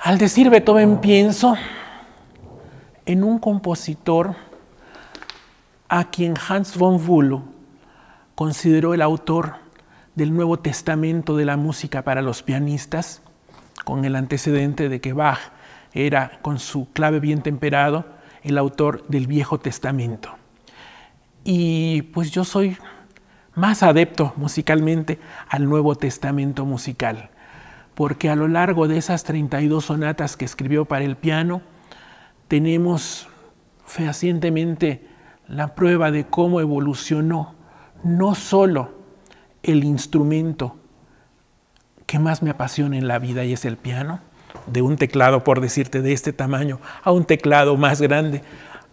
Al decir Beethoven pienso en un compositor a quien Hans von Bülow consideró el autor del Nuevo Testamento de la música para los pianistas, con el antecedente de que Bach era, con su clave bien temperado, el autor del Viejo Testamento. Y pues yo soy más adepto musicalmente al Nuevo Testamento musical, porque a lo largo de esas 32 sonatas que escribió para el piano, tenemos fehacientemente la prueba de cómo evolucionó no solo el instrumento que más me apasiona en la vida, y es el piano, de un teclado, por decirte, de este tamaño, a un teclado más grande,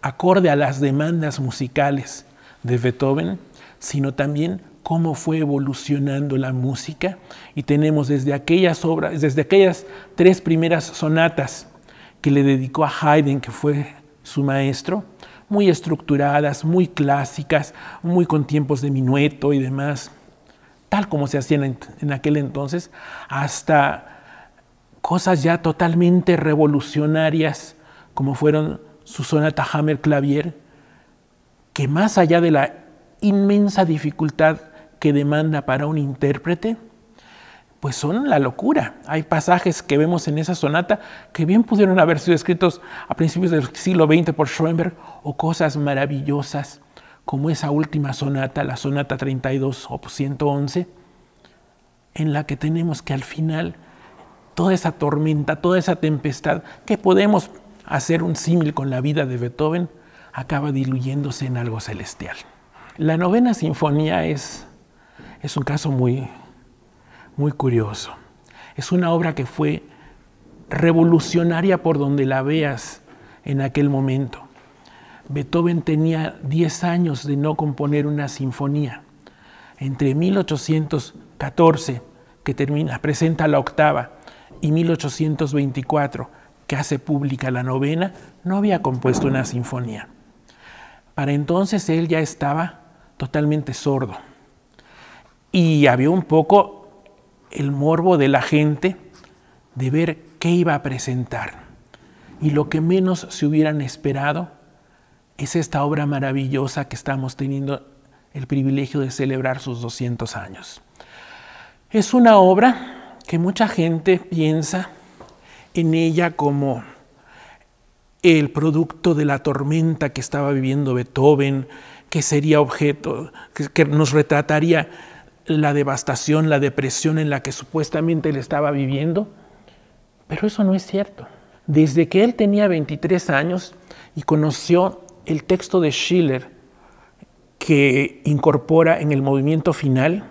acorde a las demandas musicales de Beethoven, sino también cómo fue evolucionando la música. Y tenemos desde aquellas obras, desde aquellas 3 primeras sonatas que le dedicó a Haydn, que fue su maestro, muy estructuradas, muy clásicas, muy con tiempos de minueto y demás, tal como se hacían en aquel entonces, hasta cosas ya totalmente revolucionarias, como fueron su sonata Hammer-Clavier, que más allá de la inmensa dificultad que demanda para un intérprete, pues son la locura. Hay pasajes que vemos en esa sonata que bien pudieron haber sido escritos a principios del siglo XX por Schoenberg, o cosas maravillosas como esa última sonata, la sonata 32, opus 111, en la que tenemos que al final toda esa tormenta, toda esa tempestad, que podemos hacer un símil con la vida de Beethoven, acaba diluyéndose en algo celestial. La novena sinfonía es un caso muy curioso. Es una obra que fue revolucionaria por donde la veas en aquel momento. Beethoven tenía 10 años de no componer una sinfonía. Entre 1814, que presenta la octava, y 1824, que hace pública la novena, no había compuesto una sinfonía. Para entonces él ya estaba totalmente sordo. Y había un poco el morbo de la gente de ver qué iba a presentar. Y lo que menos se hubieran esperado es esta obra maravillosa que estamos teniendo el privilegio de celebrar sus 200 años. Es una obra que mucha gente piensa en ella como el producto de la tormenta que estaba viviendo Beethoven, que sería objeto, que nos retrataría la devastación, la depresión en la que supuestamente él estaba viviendo. Pero eso no es cierto. Desde que él tenía 23 años y conoció el texto de Schiller que incorpora en el movimiento final,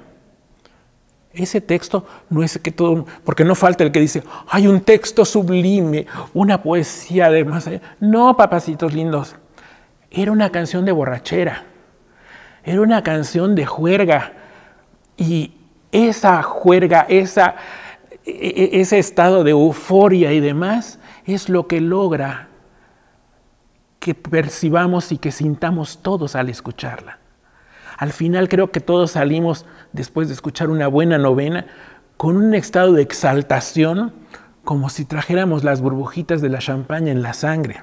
ese texto no es que todo, porque no falta el que dice, hay un texto sublime, una poesía de más allá. No, papacitos lindos, era una canción de borrachera, era una canción de juerga, y esa juerga, ese estado de euforia y demás, es lo que logra que percibamos y que sintamos todos al escucharla. Al final creo que todos salimos, después de escuchar una buena novena, con un estado de exaltación, como si trajéramos las burbujitas de la champaña en la sangre.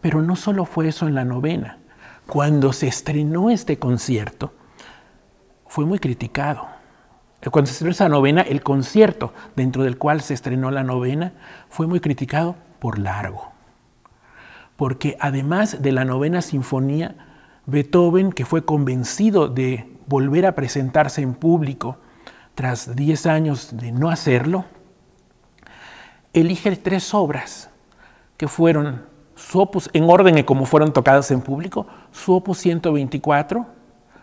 Pero no solo fue eso en la novena. Cuando se estrenó este concierto, fue muy criticado. Cuando se estrenó esa novena, el concierto dentro del cual se estrenó la novena, fue muy criticado por largo. Porque además de la novena sinfonía, Beethoven, que fue convencido de volver a presentarse en público tras 10 años de no hacerlo, elige 3 obras que fueron su opus, en orden de cómo fueron tocadas en público, su opus 124,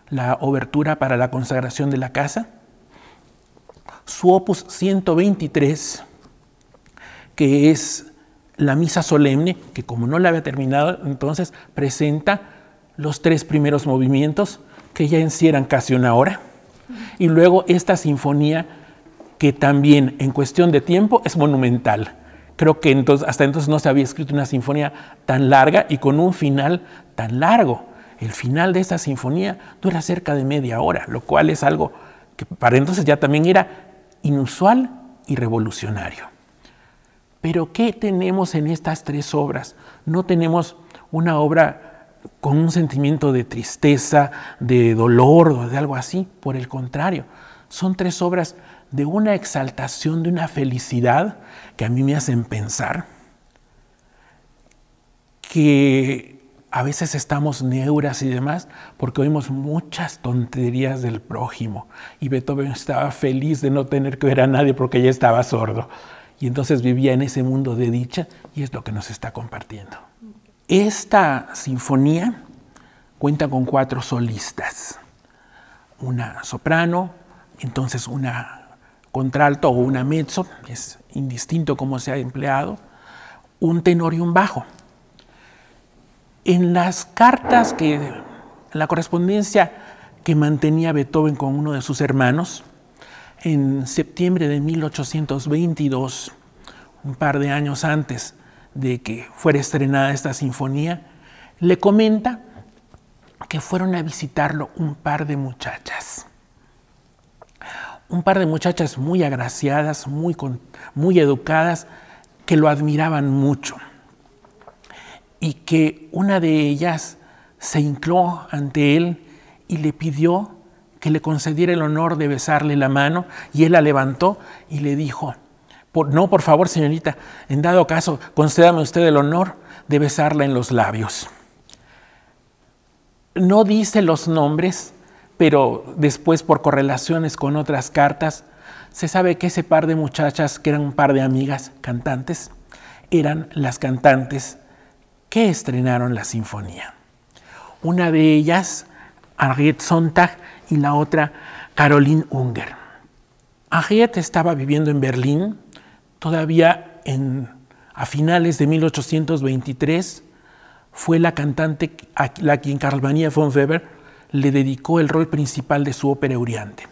la obertura para la consagración de la casa, su opus 123, que es la misa solemne, que como no la había terminado, entonces presenta los 3 primeros movimientos, que ya en sí eran casi una hora, y luego esta sinfonía, que también en cuestión de tiempo es monumental. Creo que hasta entonces no se había escrito una sinfonía tan larga y con un final tan largo. El final de esta sinfonía dura cerca de media hora, lo cual es algo que para entonces ya también era inusual y revolucionario. Pero ¿qué tenemos en estas tres obras? No tenemos una obra con un sentimiento de tristeza, de dolor o de algo así. Por el contrario, son tres obras de una exaltación, de una felicidad que a mí me hacen pensar que a veces estamos neuras y demás porque oímos muchas tonterías del prójimo. Y Beethoven estaba feliz de no tener que ver a nadie porque ya estaba sordo. Y entonces vivía en ese mundo de dicha y es lo que nos está compartiendo. Esta sinfonía cuenta con 4 solistas. Una soprano, entonces una contralto o una mezzo, es indistinto cómo se ha empleado, un tenor y un bajo. En las cartas, en la correspondencia que mantenía Beethoven con uno de sus hermanos, en septiembre de 1822, un par de años antes de que fuera estrenada esta sinfonía, le comenta que fueron a visitarlo un par de muchachas. Un par de muchachas muy agraciadas, muy educadas, que lo admiraban mucho. Y que una de ellas se hincó ante él y le pidió que le concediera el honor de besarle la mano, y él la levantó y le dijo: no, por favor, señorita, en dado caso, concédame usted el honor de besarla en los labios. No dice los nombres, pero después, por correlaciones con otras cartas, se sabe que ese par de muchachas, que eran un par de amigas cantantes, eran las cantantes que estrenaron la sinfonía. Una de ellas, Henriette Sontag, y la otra, Caroline Unger. Henriette estaba viviendo en Berlín, todavía a finales de 1823, fue la cantante a la quien Carl Maria von Weber le dedicó el rol principal de su ópera Euríante.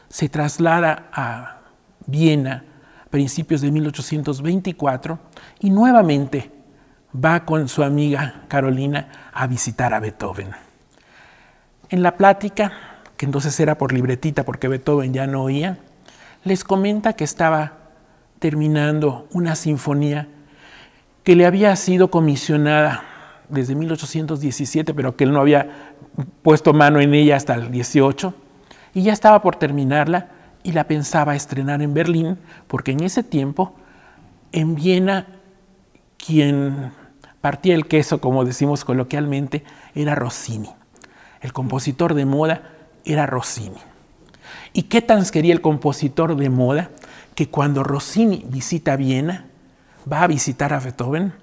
Se traslada a Viena a principios de 1824 y nuevamente va con su amiga Carolina a visitar a Beethoven. En la plática, que entonces era por libretita porque Beethoven ya no oía, les comenta que estaba terminando una sinfonía que le había sido comisionada desde 1817, pero que él no había puesto mano en ella hasta el 18, y ya estaba por terminarla y la pensaba estrenar en Berlín, porque en ese tiempo, en Viena, quien partía el queso, como decimos coloquialmente, era Rossini. El compositor de moda era Rossini. ¿Y qué tan quería el compositor de moda que cuando Rossini visita Viena, va a visitar a Beethoven,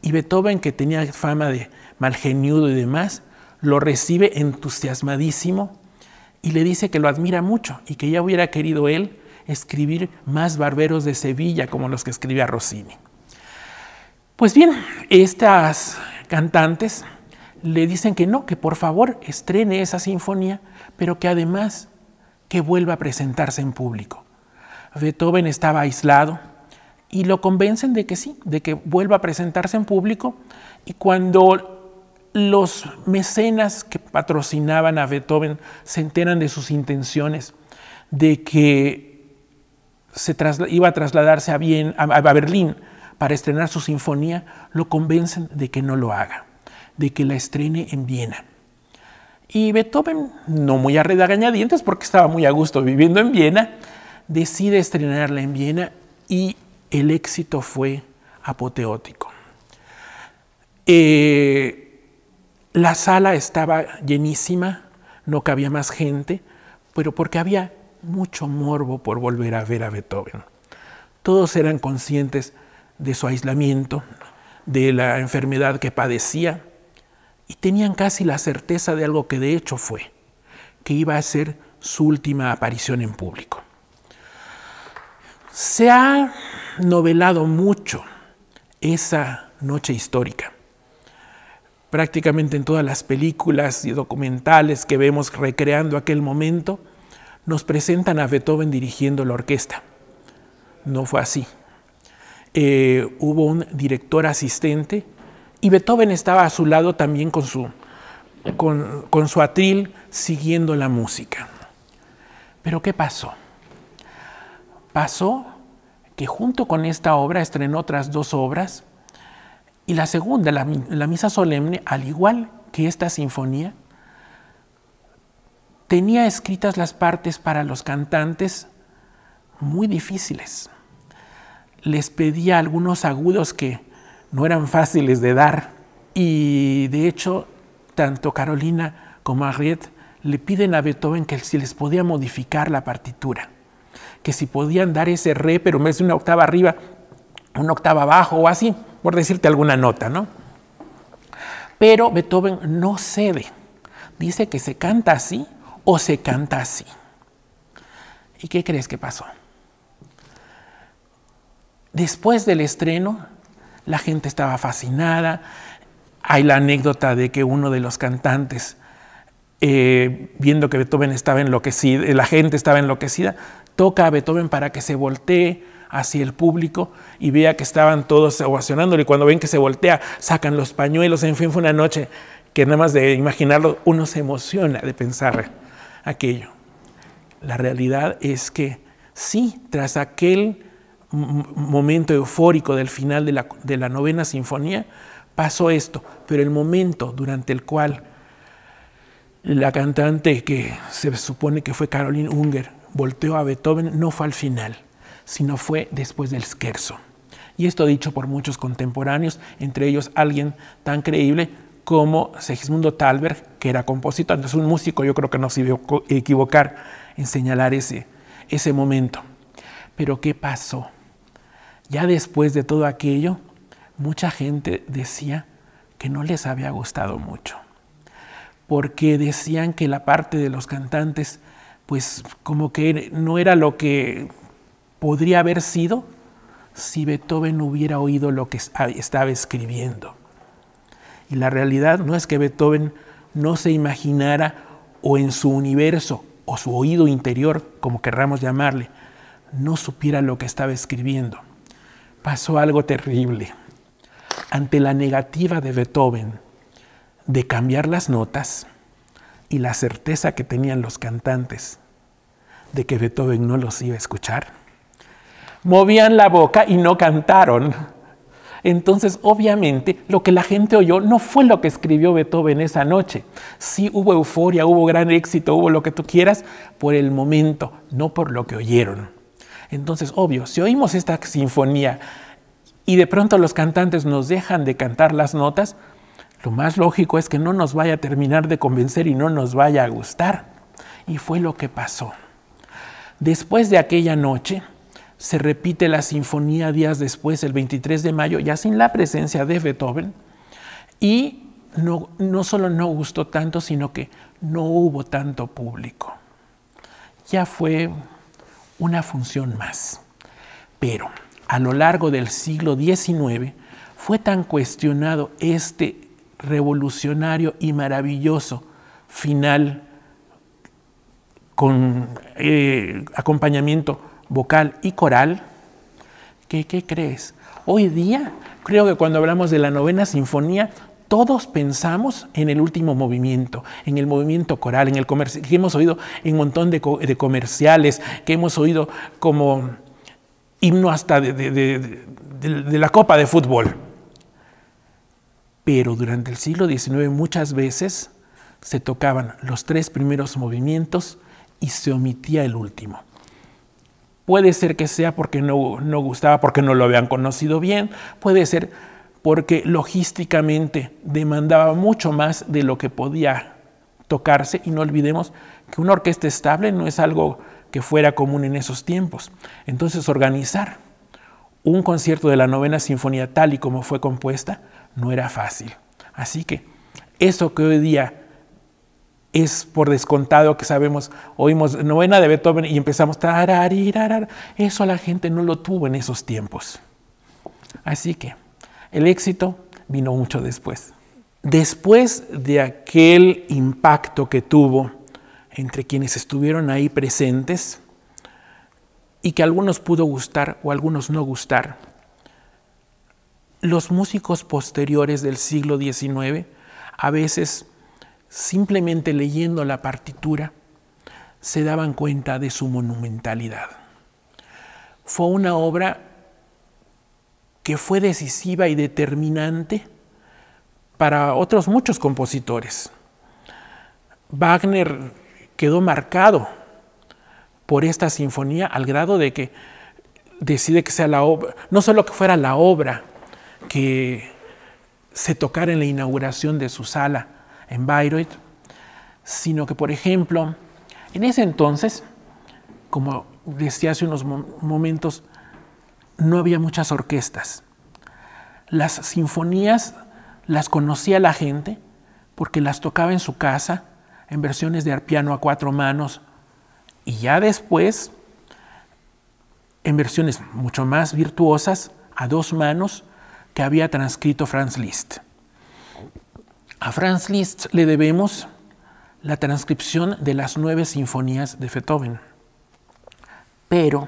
y Beethoven, que tenía fama de malgeniudo y demás, lo recibe entusiasmadísimo y le dice que lo admira mucho y que ya hubiera querido él escribir más barberos de Sevilla como los que escribía Rossini? Pues bien, estas cantantes le dicen que no, que por favor estrene esa sinfonía, pero que además que vuelva a presentarse en público. Beethoven estaba aislado y lo convencen de que sí, de que vuelva a presentarse en público, y cuando los mecenas que patrocinaban a Beethoven se enteran de sus intenciones, de que iba a trasladarse a Berlín para estrenar su sinfonía, lo convencen de que no lo haga, de que la estrene en Viena. Y Beethoven, no muy a regañadientes porque estaba muy a gusto viviendo en Viena, decide estrenarla en Viena y el éxito fue apoteótico. La sala estaba llenísima, no cabía más gente, pero porque había mucho morbo por volver a ver a Beethoven. Todos eran conscientes de su aislamiento, de la enfermedad que padecía, y tenían casi la certeza de algo que de hecho fue, que iba a ser su última aparición en público. Se ha novelado mucho esa noche histórica. Prácticamente en todas las películas y documentales que vemos recreando aquel momento, nos presentan a Beethoven dirigiendo la orquesta. No fue así. Hubo un director asistente y Beethoven estaba a su lado también con su atril siguiendo la música. Pero ¿qué pasó? Pasó que junto con esta obra estrenó otras 2 obras, y la segunda, la Misa Solemne, al igual que esta sinfonía, tenía escritas las partes para los cantantes muy difíciles. Les pedía algunos agudos que no eran fáciles de dar, y de hecho tanto Carolina como Henriette le piden a Beethoven que si les podía modificar la partitura, que si podían dar ese re, pero en vez de una octava arriba, una octava abajo o así, por decirte alguna nota, ¿no? Pero Beethoven no cede, dice que se canta así o se canta así. ¿Y qué crees que pasó? Después del estreno, la gente estaba fascinada. Hay la anécdota de que uno de los cantantes, viendo que Beethoven estaba enloquecido, la gente estaba enloquecida, toca a Beethoven para que se voltee hacia el público y vea que estaban todos ovacionándole, y cuando ven que se voltea, sacan los pañuelos. En fin, fue una noche que nada más de imaginarlo uno se emociona de pensar aquello. La realidad es que sí, tras aquel momento eufórico del final de la novena sinfonía, pasó esto, pero el momento durante el cual la cantante, que se supone que fue Caroline Unger, volteó a Beethoven, no fue al final, sino fue después del scherzo. Y esto dicho por muchos contemporáneos, entre ellos alguien tan creíble como Segismundo Thalberg, que era compositor. Entonces un músico yo creo que no se iba a equivocar en señalar ese momento. Pero ¿qué pasó? Ya después de todo aquello, mucha gente decía que no les había gustado mucho, porque decían que la parte de los cantantes, pues como que no era lo que podría haber sido si Beethoven hubiera oído lo que estaba escribiendo. Y la realidad no es que Beethoven no se imaginara, o en su universo o su oído interior, como querramos llamarle, no supiera lo que estaba escribiendo. Pasó algo terrible. Ante la negativa de Beethoven de cambiar las notas y la certeza que tenían los cantantes de que Beethoven no los iba a escuchar, movían la boca y no cantaron. Entonces, obviamente, lo que la gente oyó no fue lo que escribió Beethoven esa noche. Sí hubo euforia, hubo gran éxito, hubo lo que tú quieras por el momento, no por lo que oyeron. Entonces, obvio, si oímos esta sinfonía y de pronto los cantantes nos dejan de cantar las notas, lo más lógico es que no nos vaya a terminar de convencer y no nos vaya a gustar. Y fue lo que pasó. Después de aquella noche, se repite la sinfonía días después, el 23 de mayo, ya sin la presencia de Beethoven, y no solo no gustó tanto, sino que no hubo tanto público. Ya fue una función más. Pero a lo largo del siglo XIX fue tan cuestionado este revolucionario y maravilloso final con acompañamiento vocal y coral, ¿qué crees? Hoy día, creo que cuando hablamos de la novena sinfonía, todos pensamos en el último movimiento, en el movimiento coral, en el que hemos oído en un montón de comerciales, que hemos oído como himno hasta de la Copa de Fútbol. Pero durante el siglo XIX muchas veces se tocaban los 3 primeros movimientos y se omitía el último. Puede ser que sea porque no gustaba, porque no lo habían conocido bien, puede ser porque logísticamente demandaba mucho más de lo que podía tocarse, y no olvidemos que una orquesta estable no es algo que fuera común en esos tiempos. Entonces, organizar un concierto de la novena sinfonía tal y como fue compuesta no era fácil. Así que eso que hoy día es por descontado, que sabemos, oímos novena de Beethoven y empezamos tararirarar, eso la gente no lo tuvo en esos tiempos. Así que el éxito vino mucho después. Después de aquel impacto que tuvo entre quienes estuvieron ahí presentes, y que a algunos pudo gustar o a algunos no gustar, los músicos posteriores del siglo XIX, a veces simplemente leyendo la partitura, se daban cuenta de su monumentalidad. Fue una obra que fue decisiva y determinante para otros muchos compositores. Wagner quedó marcado por esta sinfonía al grado de que decide que sea la obra, no solo que fuera la obra que se tocara en la inauguración de su sala en Bayreuth, sino que, por ejemplo, en ese entonces, como decía hace unos momentos, no había muchas orquestas. Las sinfonías las conocía la gente porque las tocaba en su casa, en versiones de piano a 4 manos, y ya después, en versiones mucho más virtuosas, a 2 manos, que había transcrito Franz Liszt. A Franz Liszt le debemos la transcripción de las 9 sinfonías de Beethoven. Pero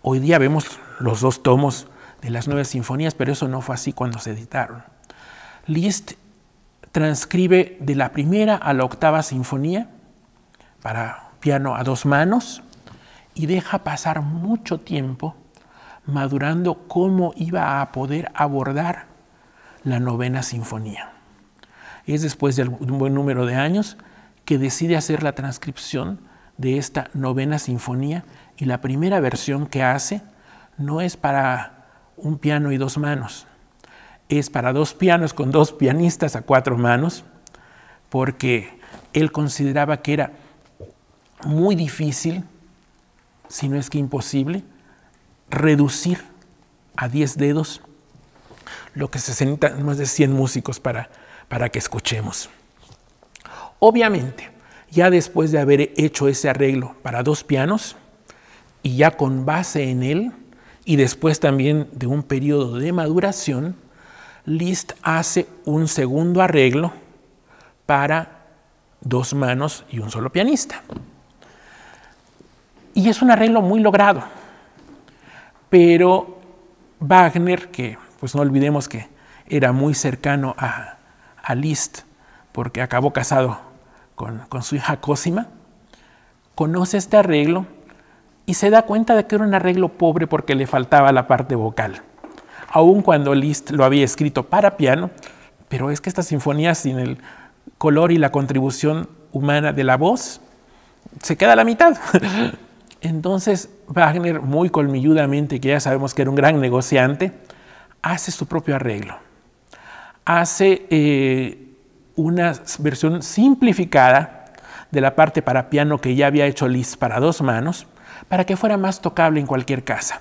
hoy día vemos los 2 tomos de las 9 sinfonías, pero eso no fue así cuando se editaron. Liszt transcribe de la primera a la 8ª sinfonía para piano a 2 manos y deja pasar mucho tiempo madurando cómo iba a poder abordar la 9ª sinfonía. Es después de un buen número de años que decide hacer la transcripción de esta 9ª sinfonía, y la primera versión que hace no es para un piano y 2 manos, es para 2 pianos con 2 pianistas a 4 manos, porque él consideraba que era muy difícil, si no es que imposible, reducir a 10 dedos lo que se necesitan más de 100 músicos para que escuchemos. Obviamente, ya después de haber hecho ese arreglo para 2 pianos, y ya con base en él, y después también de un periodo de maduración, Liszt hace un segundo arreglo para 2 manos y un solo pianista. Y es un arreglo muy logrado. Pero Wagner, que pues no olvidemos que era muy cercano a Liszt, porque acabó casado con su hija Cosima, conoce este arreglo y se da cuenta de que era un arreglo pobre porque le faltaba la parte vocal. Aun cuando Liszt lo había escrito para piano, pero es que esta sinfonía sin el color y la contribución humana de la voz, se queda a la mitad. Entonces Wagner, muy colmilludamente, que ya sabemos que era un gran negociante, hace su propio arreglo. Hace una versión simplificada de la parte para piano que ya había hecho Liszt para 2 manos, para que fuera más tocable en cualquier casa.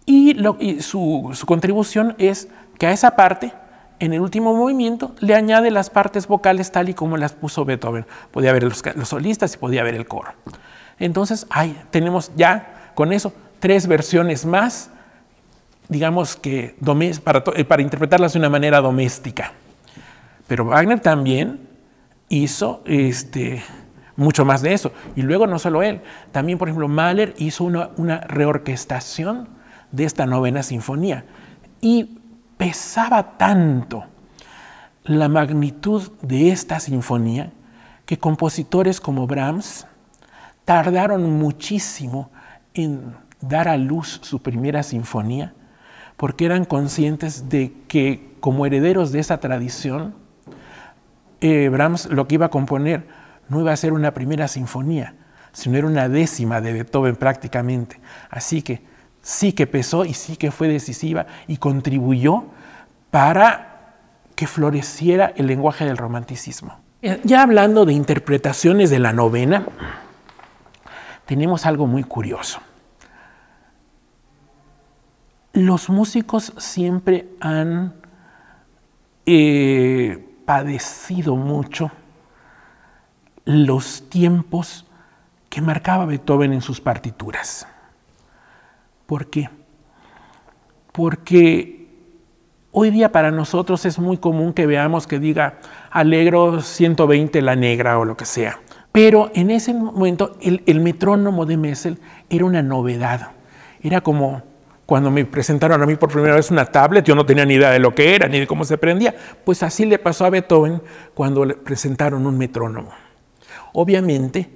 Y su contribución es que a esa parte, en el último movimiento, le añade las partes vocales tal y como las puso Beethoven. Podía haber los solistas y podía haber el coro. Entonces, tenemos ya con eso 3 versiones más, digamos que para interpretarlas de una manera doméstica. Pero Wagner también hizo mucho más de eso. Y luego no solo él, también, por ejemplo, Mahler hizo una reorquestación de esta 9ª sinfonía. Y pesaba tanto la magnitud de esta sinfonía que compositores como Brahms tardaron muchísimo en dar a luz su primera sinfonía, porque eran conscientes de que, como herederos de esa tradición, Brahms lo que iba a componer no iba a ser una primera sinfonía, sino era una 10ª de Beethoven prácticamente. Así que sí que pesó y sí que fue decisiva y contribuyó para que floreciera el lenguaje del romanticismo. Ya hablando de interpretaciones de la 9ª, tenemos algo muy curioso. Los músicos siempre han padecido mucho los tiempos que marcaba Beethoven en sus partituras. ¿Por qué? Porque hoy día para nosotros es muy común que veamos que diga Allegro 120 la negra o lo que sea. Pero en ese momento el metrónomo de Messel era una novedad. Era como cuando me presentaron a mí por primera vez una tablet, yo no tenía ni idea de lo que era, ni de cómo se prendía. Pues así le pasó a Beethoven cuando le presentaron un metrónomo. Obviamente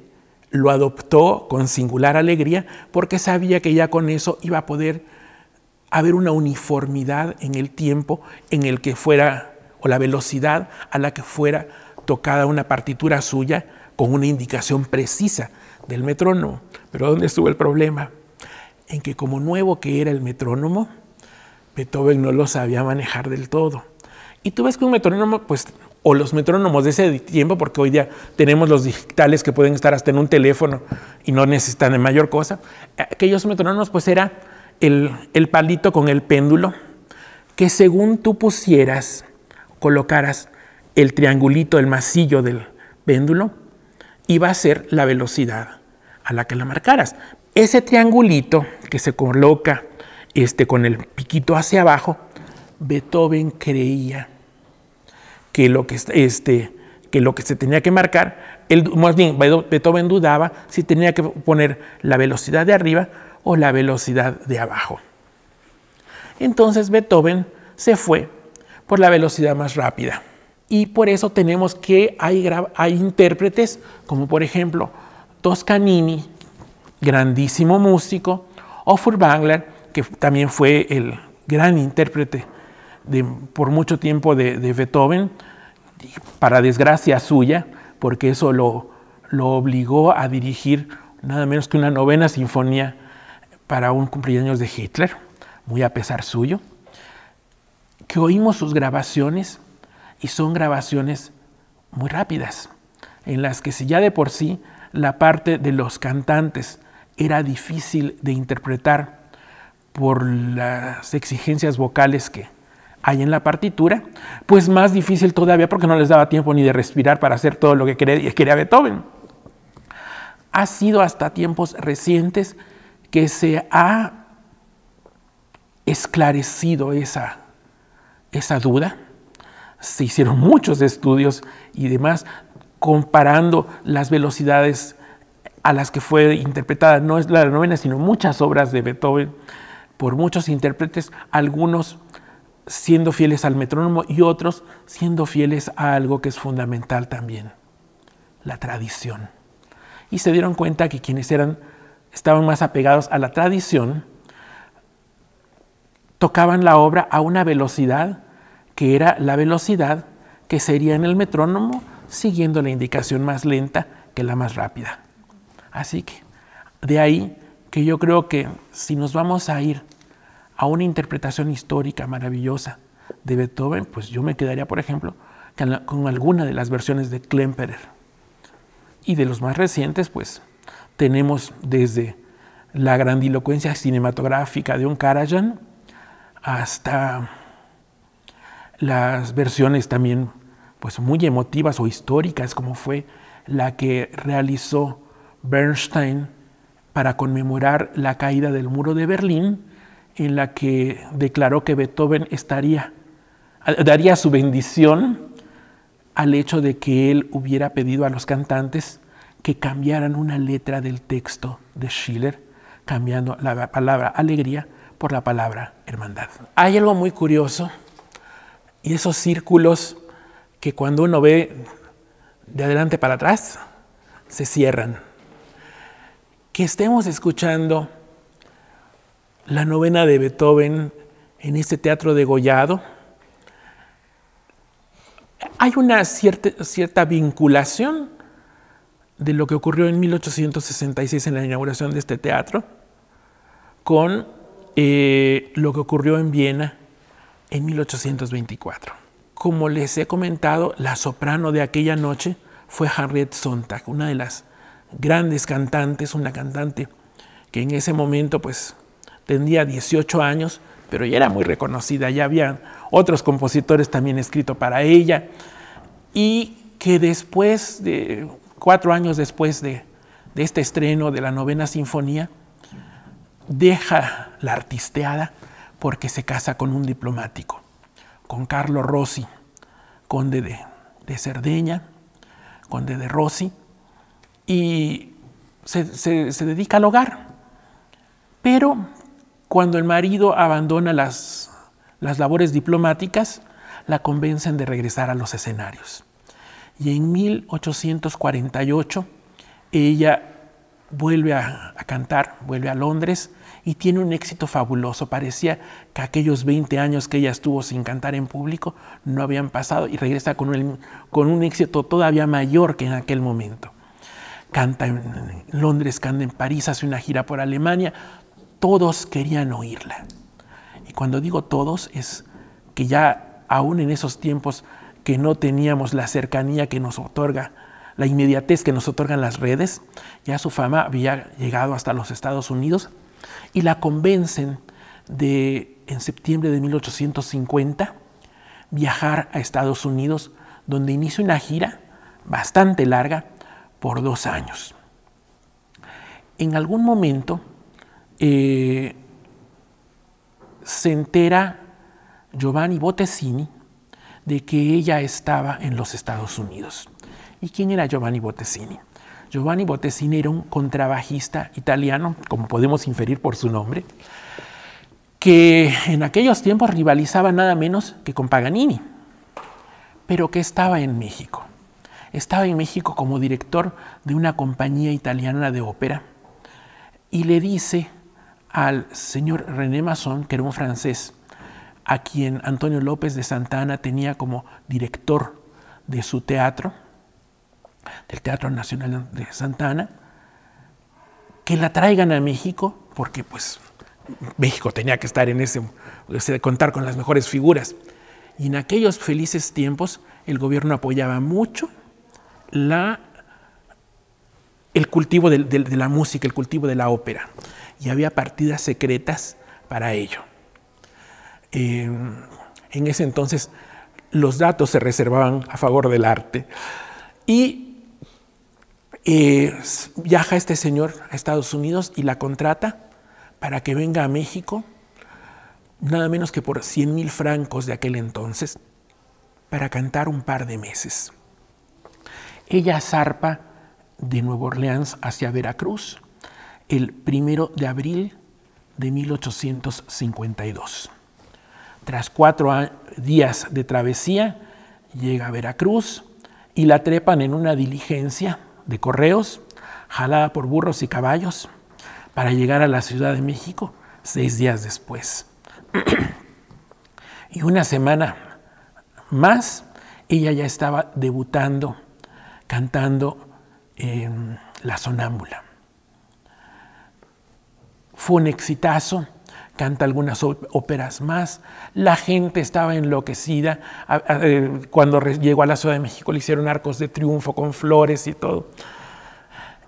lo adoptó con singular alegría porque sabía que ya con eso iba a poder haber una uniformidad en el tiempo en el que fuera, o la velocidad a la que fuera tocada una partitura suya con una indicación precisa del metrónomo. Pero ¿dónde estuvo el problema? En que como nuevo que era el metrónomo, Beethoven no lo sabía manejar del todo. Y tú ves que un metrónomo, pues, o los metrónomos de ese tiempo, porque hoy día tenemos los digitales que pueden estar hasta en un teléfono y no necesitan de mayor cosa, aquellos metrónomos pues era el palito con el péndulo, que según tú pusieras, colocaras el triangulito, el masillo del péndulo, iba a ser la velocidad a la que la marcaras. Ese triangulito que se coloca con el piquito hacia abajo, Beethoven creía que lo que se tenía que marcar, más bien Beethoven dudaba si tenía que poner la velocidad de arriba o la velocidad de abajo. Entonces Beethoven se fue por la velocidad más rápida. Y por eso tenemos que hay intérpretes como por ejemplo Toscanini, grandísimo músico, o Furtwängler, que también fue el gran intérprete por mucho tiempo de Beethoven, para desgracia suya, porque eso lo obligó a dirigir nada menos que una 9ª sinfonía para un cumpleaños de Hitler, muy a pesar suyo, que oímos sus grabaciones y son grabaciones muy rápidas, en las que si ya de por sí la parte de los cantantes era difícil de interpretar por las exigencias vocales que hay en la partitura, pues más difícil todavía porque no les daba tiempo ni de respirar para hacer todo lo que quería Beethoven. Ha sido hasta tiempos recientes que se ha esclarecido esa duda. Se hicieron muchos estudios y demás comparando las velocidades a las que fue interpretada, no es la 9ª, sino muchas obras de Beethoven por muchos intérpretes, algunos siendo fieles al metrónomo y otros siendo fieles a algo que es fundamental también, la tradición. Y se dieron cuenta que quienes estaban más apegados a la tradición tocaban la obra a una velocidad que era la velocidad que sería en el metrónomo, siguiendo la indicación más lenta que la más rápida. Así que de ahí que yo creo que si nos vamos a ir a una interpretación histórica maravillosa de Beethoven, pues yo me quedaría, por ejemplo, con alguna de las versiones de Klemperer. Y de los más recientes, pues tenemos desde la grandilocuencia cinematográfica de un Karajan hasta las versiones también pues muy emotivas o históricas, como fue la que realizó Bernstein para conmemorar la caída del muro de Berlín, en la que declaró que Beethoven daría su bendición al hecho de que él hubiera pedido a los cantantes que cambiaran una letra del texto de Schiller, cambiando la palabra alegría por la palabra hermandad. Hay algo muy curioso, y esos círculos que cuando uno ve de adelante para atrás, se cierran. Que estemos escuchando la 9ª de Beethoven en este teatro degollado, hay una cierta vinculación de lo que ocurrió en 1866 en la inauguración de este teatro con lo que ocurrió en Viena en 1824. Como les he comentado, la soprano de aquella noche fue Henriette Sontag, una de las grandes cantantes, una cantante que en ese momento pues tendría 18 años, pero ya era muy reconocida, ya había otros compositores también escrito para ella, y que después de 4 años después de este estreno de la 9ª Sinfonía, deja la artisteada porque se casa con un diplomático, con Carlo Rossi, conde de Cerdeña, conde de Rossi, y se dedica al hogar. Pero cuando el marido abandona las labores diplomáticas, la convencen de regresar a los escenarios. Y en 1848 ella vuelve a cantar, vuelve a Londres y tiene un éxito fabuloso. Parecía que aquellos 20 años que ella estuvo sin cantar en público no habían pasado y regresa con un éxito todavía mayor que en aquel momento. Canta en Londres, canta en París, hace una gira por Alemania. Todos querían oírla. Y cuando digo todos, es que ya aún en esos tiempos que no teníamos la cercanía que nos otorga, la inmediatez que nos otorgan las redes, ya su fama había llegado hasta los Estados Unidos y la convencen de, en septiembre de 1850, viajar a Estados Unidos, donde inicia una gira bastante larga por 2 años. En algún momento se entera Giovanni Bottesini de que ella estaba en los Estados Unidos. ¿Y quién era Giovanni Bottesini? Giovanni Bottesini era un contrabajista italiano, como podemos inferir por su nombre, que en aquellos tiempos rivalizaba nada menos que con Paganini, pero que estaba en México. Estaba en México como director de una compañía italiana de ópera y le dice al señor René Masson, que era un francés, a quien Antonio López de Santa Anna tenía como director de su teatro, del Teatro Nacional de Santa Anna, que la traigan a México, porque pues México tenía que estar en contar con las mejores figuras. Y en aquellos felices tiempos el gobierno apoyaba mucho el cultivo de la música, el cultivo de la ópera, y había partidas secretas para ello. En ese entonces los datos se reservaban a favor del arte y viaja este señor a Estados Unidos y la contrata para que venga a México, nada menos que por 100,000 francos de aquel entonces, para cantar un par de meses. Ella zarpa de Nueva Orleans hacia Veracruz el 1 de abril de 1852. Tras 4 días de travesía, llega a Veracruz y la trepan en una diligencia de correos, jalada por burros y caballos, para llegar a la Ciudad de México 6 días después. Y una semana más, ella ya estaba debutando, cantando La Sonámbula. Fue un exitazo. Canta algunas óperas más. La gente estaba enloquecida. Cuando llegó a la Ciudad de México le hicieron arcos de triunfo con flores y todo.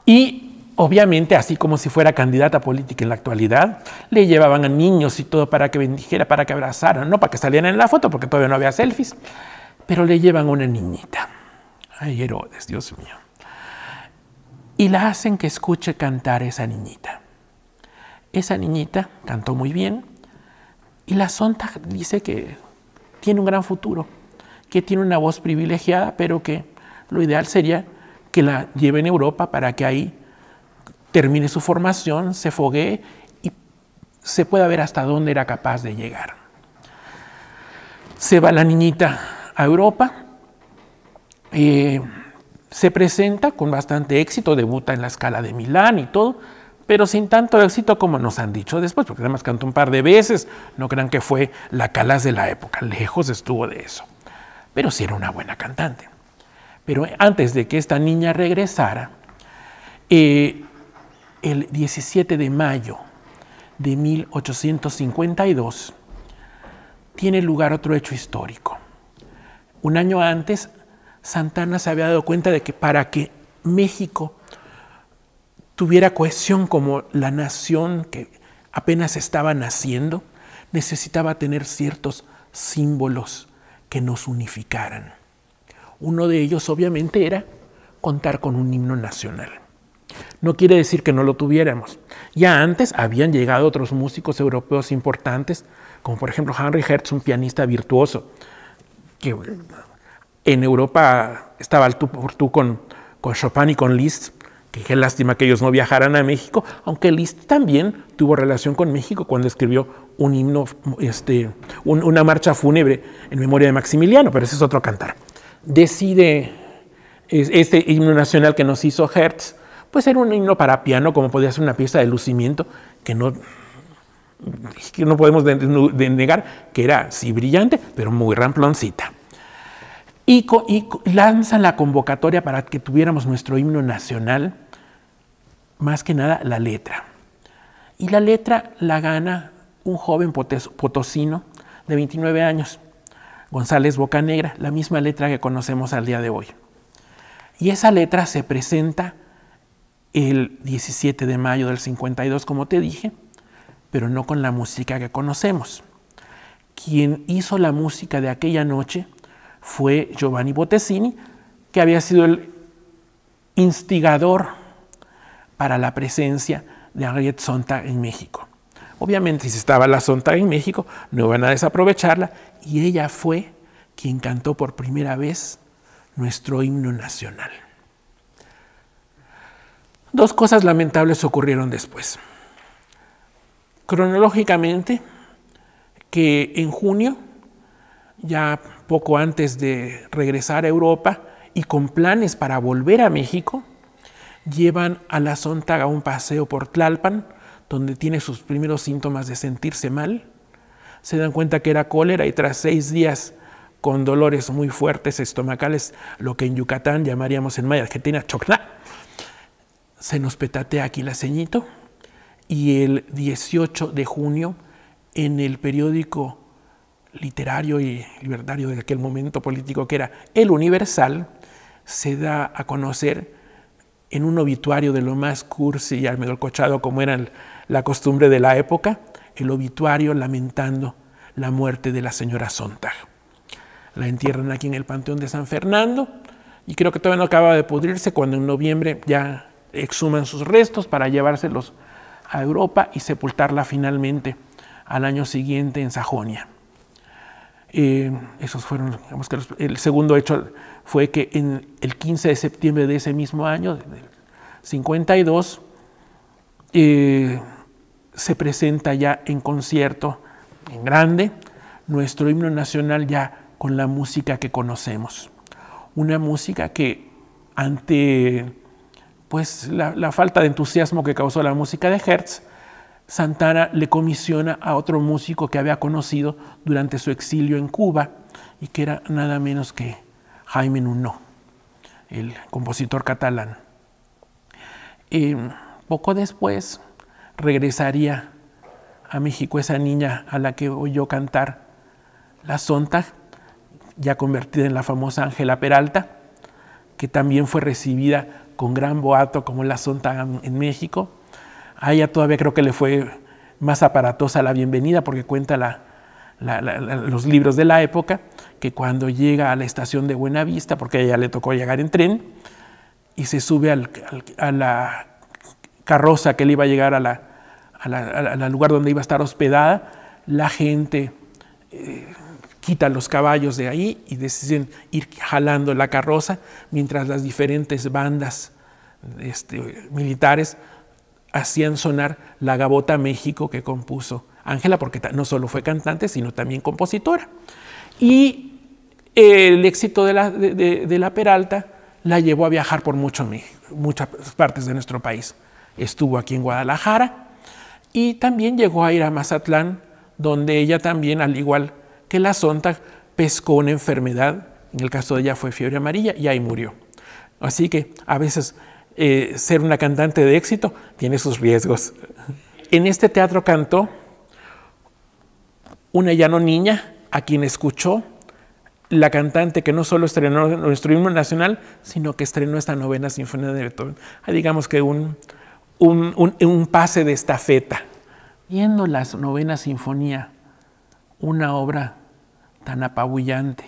Y obviamente, así como si fuera candidata política en la actualidad, le llevaban a niños y todo para que bendijera, para que abrazaran, no para que salieran en la foto, porque todavía no había selfies, pero le llevan a una niñita. Ay, Herodes, Dios mío. Y la hacen que escuche cantar a esa niñita. Esa niñita cantó muy bien y la Sontag dice que tiene un gran futuro, que tiene una voz privilegiada, pero que lo ideal sería que la lleven a Europa para que ahí termine su formación, se foguee y se pueda ver hasta dónde era capaz de llegar. Se va la niñita a Europa, se presenta con bastante éxito, debuta en la Scala de Milán y todo, pero sin tanto éxito como nos han dicho después, porque además cantó un par de veces. No crean que fue la Calas de la época, lejos estuvo de eso. Pero sí era una buena cantante. Pero antes de que esta niña regresara, el 17 de mayo de 1852 tiene lugar otro hecho histórico. Un año antes, Santa Anna se había dado cuenta de que para que México tuviera cohesión como la nación que apenas estaba naciendo, necesitaba tener ciertos símbolos que nos unificaran. Uno de ellos, obviamente, era contar con un himno nacional. No quiere decir que no lo tuviéramos. Ya antes habían llegado otros músicos europeos importantes, como por ejemplo Henry Hertz, un pianista virtuoso, que en Europa estaba al tú por tú con Chopin y con Liszt. Qué lástima que ellos no viajaran a México, aunque Liszt también tuvo relación con México cuando escribió un himno, una marcha fúnebre en memoria de Maximiliano, pero ese es otro cantar. Decide este himno nacional que nos hizo Hertz, pues era un himno para piano, como podía ser una pieza de lucimiento, que no podemos negar que era sí brillante, pero muy ramploncita. Y lanzan la convocatoria para que tuviéramos nuestro himno nacional, más que nada la letra. Y la letra la gana un joven potosino de 29 años, González Bocanegra, la misma letra que conocemos al día de hoy. Y esa letra se presenta el 17 de mayo del 52, como te dije, pero no con la música que conocemos. Quien hizo la música de aquella noche fue Giovanni Bottesini, que había sido el instigador para la presencia de Henriette Sontag en México. Obviamente, si estaba la Sontag en México, no iban a desaprovecharla, y ella fue quien cantó por primera vez nuestro himno nacional. Dos cosas lamentables ocurrieron después. Cronológicamente, que en junio, ya poco antes de regresar a Europa y con planes para volver a México, llevan a la Sontag a un paseo por Tlalpan, donde tiene sus primeros síntomas de sentirse mal. Se dan cuenta que era cólera y tras 6 días con dolores muy fuertes estomacales, lo que en Yucatán llamaríamos en maya argentina chocná, se nos petatea aquí la ceñito, y el 18 de junio en el periódico literario y libertario de aquel momento político que era El Universal, se da a conocer en un obituario de lo más cursi y almedolcochado como era la costumbre de la época, el obituario lamentando la muerte de la señora Sontag. La entierran aquí en el Panteón de San Fernando y creo que todavía no acaba de pudrirse cuando en noviembre ya exhuman sus restos para llevárselos a Europa y sepultarla finalmente al año siguiente en Sajonia. Esos fueron, digamos que el segundo hecho fue que en el 15 de septiembre de ese mismo año, del 52, se presenta ya en concierto en grande nuestro himno nacional ya con la música que conocemos. Una música que ante pues, la falta de entusiasmo que causó la música de Hertz, Santana le comisiona a otro músico que había conocido durante su exilio en Cuba y que era nada menos que Jaime Nuno, el compositor catalán. Poco después regresaría a México esa niña a la que oyó cantar la Sontag, ya convertida en la famosa Ángela Peralta, que también fue recibida con gran boato como la Sontag en México. A ella todavía creo que le fue más aparatosa la bienvenida porque cuenta los libros de la época, que cuando llega a la estación de Buenavista, porque a ella le tocó llegar en tren, y se sube a la carroza que le iba a llegar al lugar donde iba a estar hospedada, la gente quita los caballos de ahí y deciden ir jalando la carroza, mientras las diferentes bandas militares hacían sonar la Gabota México que compuso Ángela, porque no solo fue cantante, sino también compositora. Y el éxito de la Peralta la llevó a viajar por muchas partes de nuestro país. Estuvo aquí en Guadalajara y también llegó a ir a Mazatlán, donde ella también, al igual que la Sontag, pescó una enfermedad. En el caso de ella fue fiebre amarilla y ahí murió. Así que a veces ser una cantante de éxito tiene sus riesgos. En este teatro cantó una ya no niña, a quien escuchó la cantante que no solo estrenó nuestro himno nacional, sino que estrenó esta novena sinfonía de Beethoven. Digamos que un pase de estafeta. Viendo la novena sinfonía, una obra tan apabullante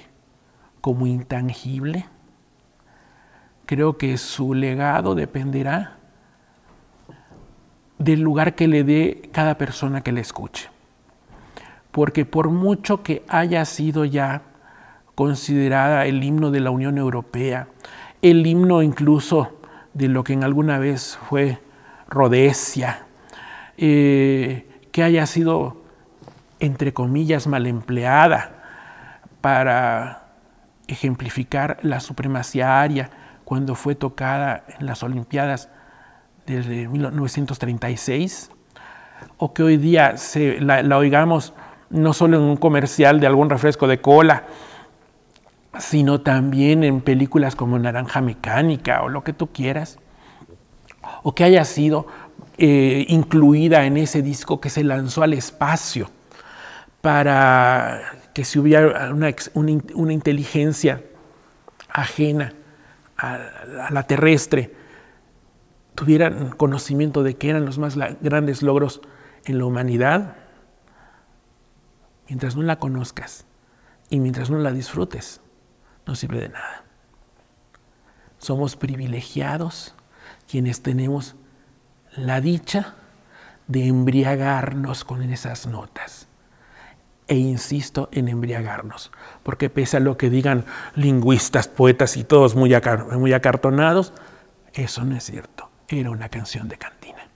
como intangible, creo que su legado dependerá del lugar que le dé cada persona que le escuche. Porque por mucho que haya sido ya considerada el himno de la Unión Europea, el himno incluso de lo que en alguna vez fue Rhodesia, que haya sido, entre comillas, mal empleada para ejemplificar la supremacía aria cuando fue tocada en las Olimpiadas desde 1936, o que hoy día la oigamos no solo en un comercial de algún refresco de cola, sino también en películas como Naranja Mecánica o lo que tú quieras, o que haya sido incluida en ese disco que se lanzó al espacio para que si hubiera una inteligencia ajena a la terrestre, tuvieran conocimiento de que eran los más grandes logros en la humanidad. Mientras no la conozcas y mientras no la disfrutes, no sirve de nada. Somos privilegiados quienes tenemos la dicha de embriagarnos con esas notas. E insisto en embriagarnos, porque pese a lo que digan lingüistas, poetas y todos muy acartonados, eso no es cierto. Era una canción de cantina.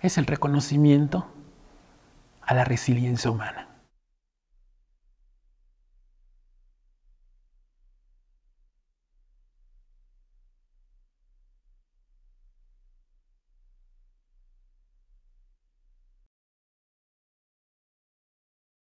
Es el reconocimiento a la resiliencia humana.